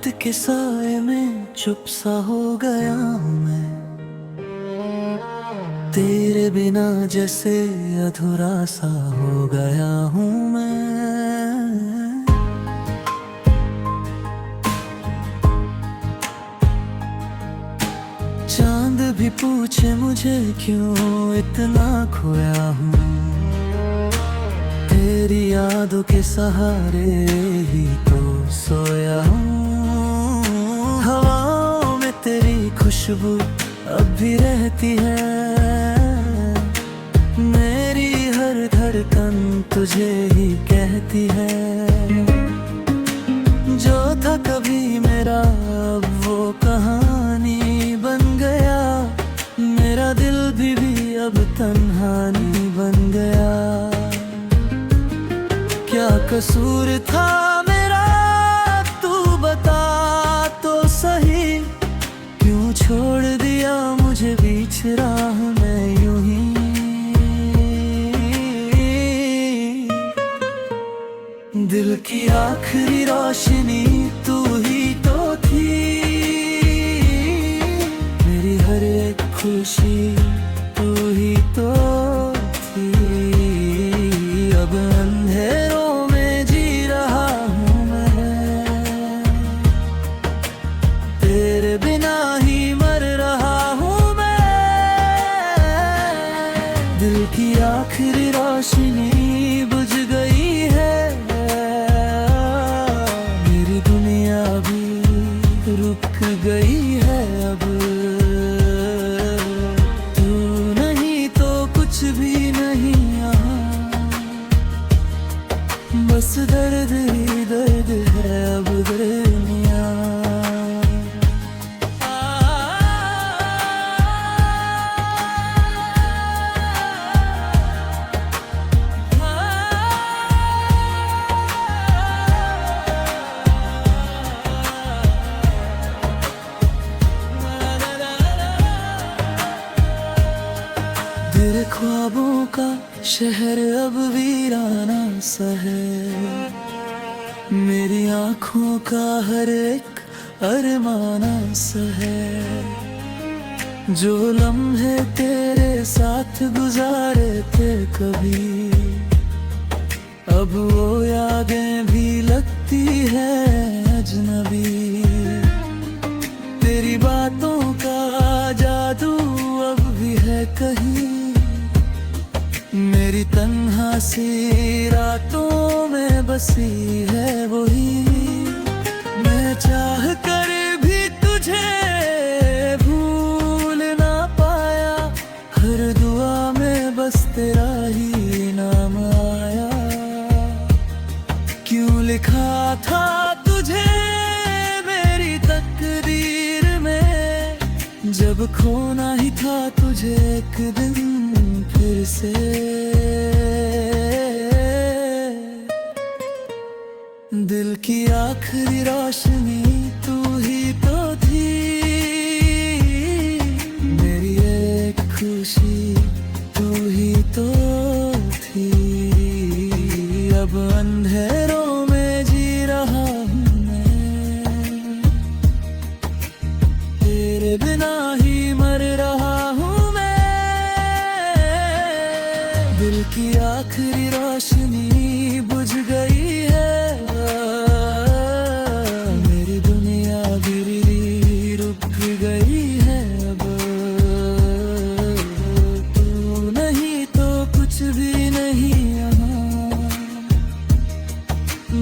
रात के साए में चुप सा हो गया हूँ मैं, तेरे बिना जैसे अधूरा सा हो गया हूँ मैं। चांद भी पूछे मुझे क्यों इतना खोया हूँ, तेरी यादों के सहारे ही तो सोया हूँ। हवाओं में तेरी खुशबू अब भी रहती है, मेरी हर धड़कन तुझे ही कहती है। जो था कभी मेरा अब वो कहानी बन गया, मेरा दिल भी अब तन्हानी बन गया। क्या कसूर था मेरा तू बता तो सही, क्यों छोड़ दिया मुझे बीच राह में यूं ही। दिल की आखिरी रोशनी तू ही तो थी, मेरी हर एक खुशी तू ही तो थी। अब अंधेरों में जी रहा हूँ मैं, तेरे बिना ही मर रहा हूँ मैं। दिल की आखिरी रोशनी बुझ गई है, मेरी दुनिया भी रुक गई है अब। तू नहीं तो कुछ भी नहीं यहाँ, बस दर्द ही दर्द है अब दुनिया। तेरे ख्वाबों का शहर अब वीराना सा है, मेरी आँखों का हर एक अरमाना सा है। जो लम्हे तेरे साथ गुजारे थे कभी, अब वो यादें भी लगती है अजनबी। तेरी बातों का जादू अब भी है कहीं, मेरी तन्हा सी रातों में बसी है वही। मैं चाह कर भी तुझे भूल ना पाया, हर दुआ में बस तेरा ही नाम आया। क्यों लिखा था तुझे मेरी तकदीर में, जब खोना ही था तुझे एक दिन फिर से। दिल की आखिरी रोशनी तू ही तो थी, मेरी एक खुशी तू ही तो थी। अब अंधेरों में जी रहा हूँ मैं, तेरे बिना ही मर रहा हूँ मैं। दिल की आखिरी रोशनी बुझ गई है, मेरी दुनिया भी रुक गई है अब। तू नहीं तो कुछ भी नहीं यहाँ,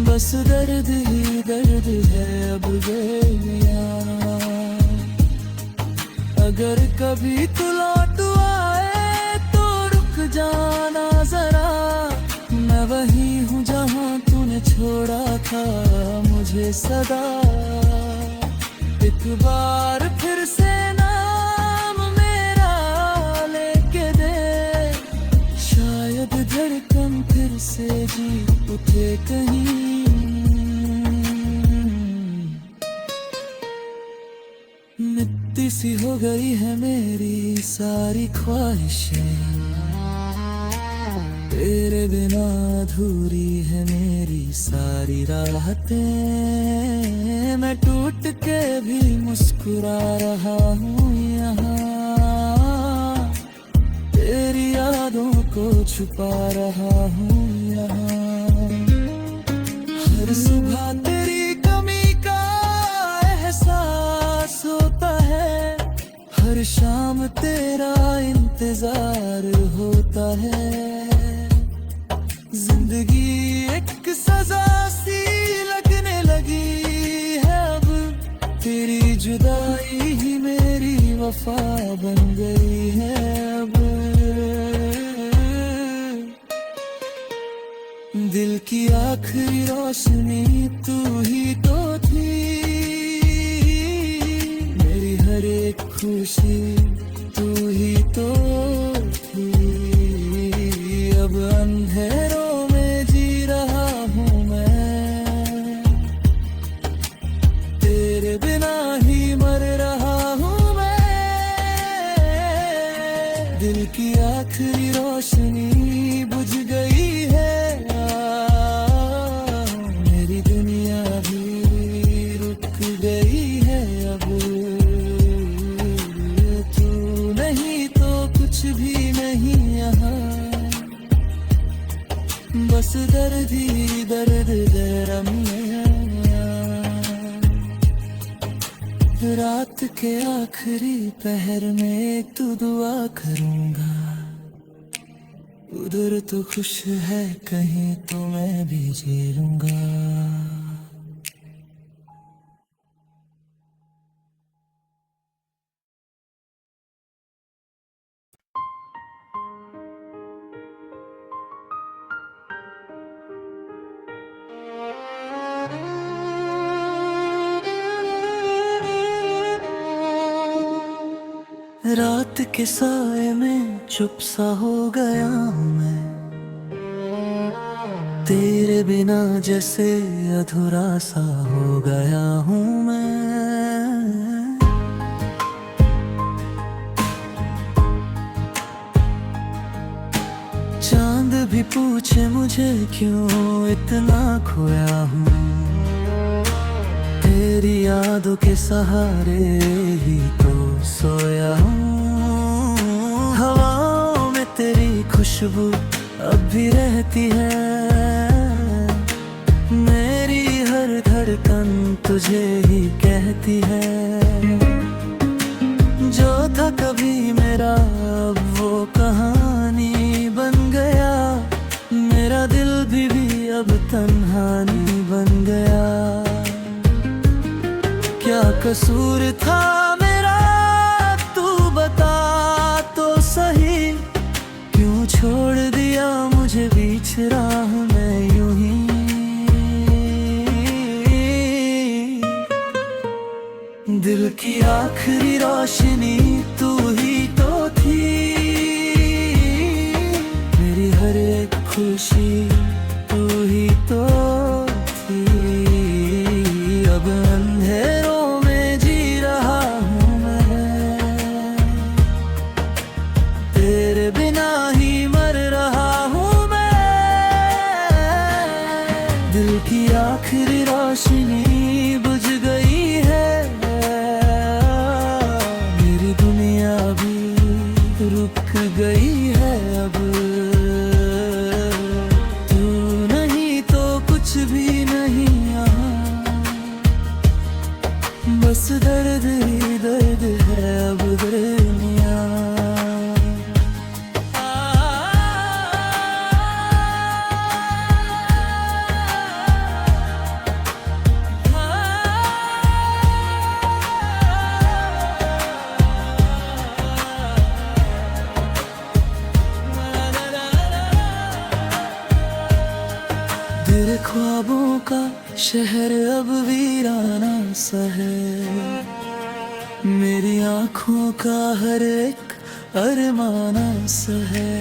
बस दर्द ही दर्द है अब बेमियाँ। अगर कभी तू लौट आए तो रुक जाना जरा, मैं वही हूँ जहाँ तूने छोड़ा था मुझे सदा। एक बार फिर से नाम मेरा लेके दे, शायद धड़कन फिर से जी उठे कहीं। मिट्टी सी हो गई है मेरी सारी ख्वाहिशें, तेरे बिना अधूरी है मेरी सारी राहतें। मैं टूट के भी मुस्कुरा रहा हूँ यहाँ, तेरी यादों को छुपा रहा हूँ यहाँ। हर सुबह तेरी कमी का एहसास होता है, हर शाम तेरा इंतजार होता है। जिंदगी एक सजा सी लगने लगी है अब, तेरी जुदाई ही मेरी वफा बन गई है अब। दिल की आखिरी रोशनी तू ही तो थी, मेरी हर एक खुशी तू ही तो थी। अब अंधेरों में जी रहा हूँ मैं, तेरे बिना ही मर रहा हूँ मैं। दिल की आखिरी रोशनी बुझ गई है, मेरी दुनिया भी रुक गई है अब। तू नहीं तो कुछ भी नहीं यहाँ, बस दर्द ही दर्द गरम है। रात के आखिरी पहर में एक तो दुआ करूंगा, उधर तो खुश है कहीं तो मैं भी जी लूंगा। रात के साए में चुप सा हो गया हूँ मैं, तेरे बिना जैसे अधूरा सा हो गया हूँ मैं। चांद भी पूछे मुझे क्यों इतना खोया हूँ, तेरी यादों के सहारे ही तो सोया हूँ। हवाओं में तेरी खुशबू अब भी रहती है, मेरी हर धड़कन तुझे ही कहती है। जो था कभी मेरा अब वो कहानी बन गया, मेरा दिल भी अब तन्हानी बन गया। क्या कसूर था मेरा तू बता तो सही, क्यों छोड़ दिया मुझे बीच राह में यूं ही। दिल की आखिरी रोशनी तू ही तो थी, मेरी हर एक खुशी तू ही तो थी। अब अंधेरों में जी रहा हूँ मैं, तेरे बिना ही मर रहा हूँ मैं। दिल की आखिरी रोशनी बुझ गई है, मेरी दुनिया भी रुक गई है अब। तू नहीं तो कुछ भी नहीं यहाँ, बस दर्द ही दर्द है अब दुनिया। तेरे ख्वाबों का शहर अब वीराना सा है, मेरी आँखों का हर एक अरमाना सा है।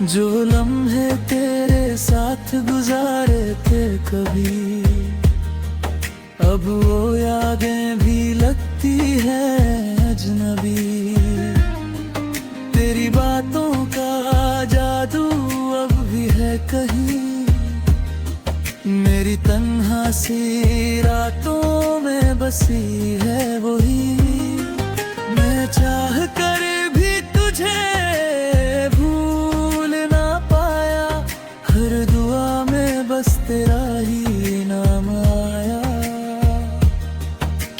जो लम्हे तेरे साथ गुजारे थे कभी, अब वो यादें भी लगती है अजनबी। तेरी बातों का जादू बसी है वही। मैं चाह कर भी तुझे भूल ना पाया, हर दुआ में बस तेरा ही नाम आया।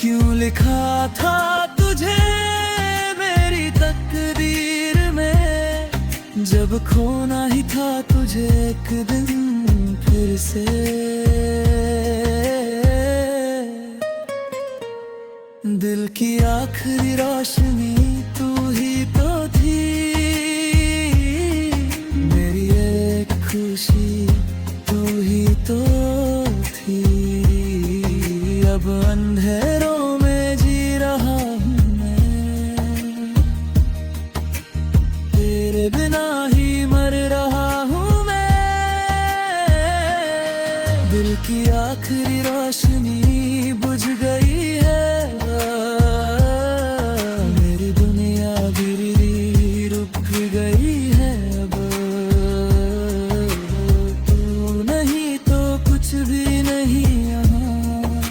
क्यों लिखा था तुझे मेरी तकदीर में, जब खोना ही था तुझे एक दिन फिर से। दिल की आखिरी रोशनी तू ही तो थी, मेरी एक खुशी तू ही तो थी। अब अंधेरों में जी रहा हूँ मैं, तेरे बिना ही मर रहा हूँ मैं। दिल की आखिरी रोशनी बुझ गई है, मेरी दुनिया भी रुक गई है। अब तू नहीं तो कुछ भी नहीं यहाँ,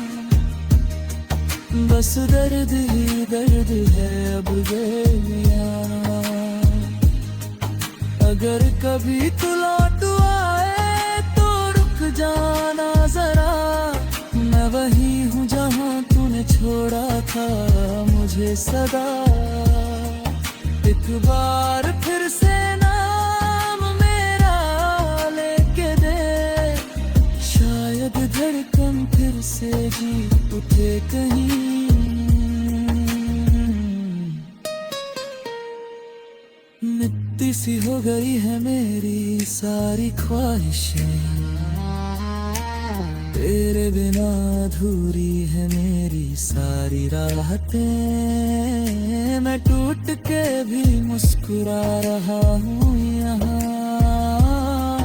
बस दर्द ही दर्द है अब बेमियां। अगर कभी तू लौट आए तो रुक जाना जरा, मैं वही हूँ जहाँ तूने छोड़ा था मुझे सदा। एक बार फिर से नाम मेरा लेके दे, शायद धड़कन फिर से जी उठे कहीं। मिट्टी सी हो गई है मेरी सारी ख्वाहिशें, तेरे बिना अधूरी है मेरी सारी राहतें। मैं टूट के भी मुस्कुरा रहा हूँ यहाँ,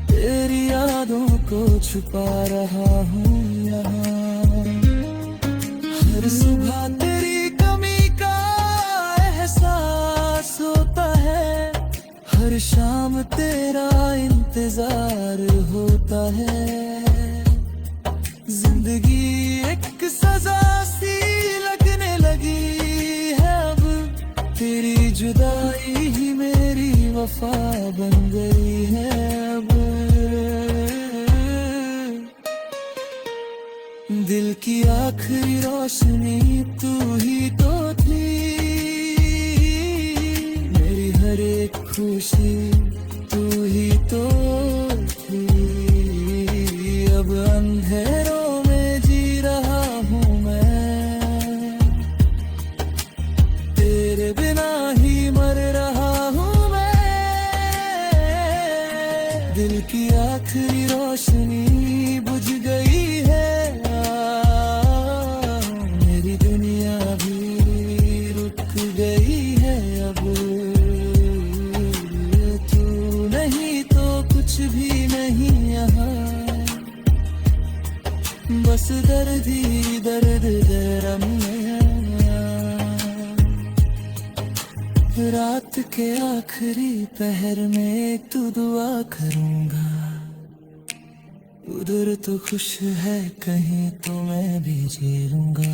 तेरी यादों को छुपा रहा हूँ यहाँ। हर सुबह तेरी कमी का एहसास होता है, हर शाम तेरा इंतजार होता है। जिंदगी एक सजा सी लगने लगी है अब, तेरी जुदाई ही मेरी वफा बन गई है अब। दिल की आखिरी रोशनी तू ही तो थी, मेरी हर एक खुशी तू ही तो थी। अब अंधेरों में जी रहा हूँ मैं, तेरे बिना ही मर रहा हूँ मैं। दिल की आखिरी रोशनी बुझ गई है, मेरी दुनिया भी रुक गई है अब। तू नहीं तो कुछ भी नहीं यहाँ, बस दर्द ही दर्द गरम है। रात के आखिरी पहर में तू दुआ करूंगा, उधर तो खुश है कहीं तो मैं भी जी लूंगा।